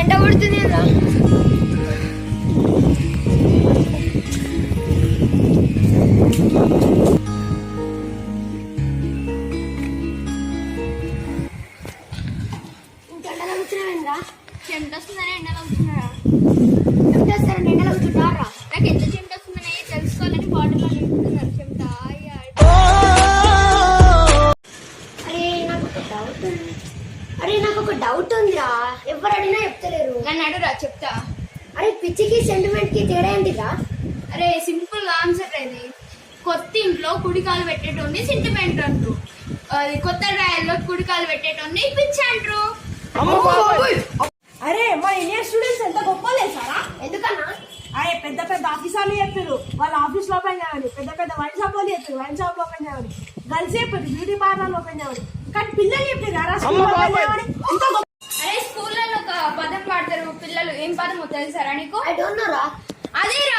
ఎండ పడుతుంది రా. ఇంకెండలో కూర్చున్నావేంద్రా? చెమట వస్తుందని ఎండలో కూర్చున్నారా? చెమటేస్తారని ఎండలో కూర్చుంటారా? నాకు ఎంత చెమట వస్తుందని తెలుసుకోవాలని బాటిల్లో నింపుతున్నారు చెమట. అరే నాకు ఒక డౌట్ ఉందిరా, ఎవరు అడిగినా చెప్తలేరు. నన్ను అడుగురా చెప్తా. అరే పిచ్చికి సెంటిమెంట్ కి తేడా ఏంటిరా? అరే సింపుల్ ఆన్సర్ ఇది. కొత్త ఇంట్లో కుడికాలు పెట్టేటోని సెంటిమెంట్ అంటారు, అది కొత్త డ్రాయర్లో కుడికాలు పెట్టేటోని పిచ్చి అంటారు. అరే మా ఇండియన్ స్టూడెంట్స్ ఎంత గొప్ప లేసారా? ఎందుకన్నా? అరే పెద్ద పెద్ద ఆఫీసర్లు చెప్పారు వాళ్ళ ఆఫీస్ లో ఓపెన్ చేయాలి, పెద్ద పెద్ద వైన్ షాప్ వాళ్ళు చెప్పారు వైన్ షాప్ లో ఓపెన్ చేయాలి, గర్ల్స్ చెప్పారు బ్యూటీ పార్లర్ ఓపెన్ చేయాలి, కానీ పిల్లలు చెప్పారు అరే స్కూల్లో ఒక పదం పాడతారు పిల్లలు, ఏం పదమో తెలుసారా నీకు? ఐ డోంట్ నో రా. అదేరా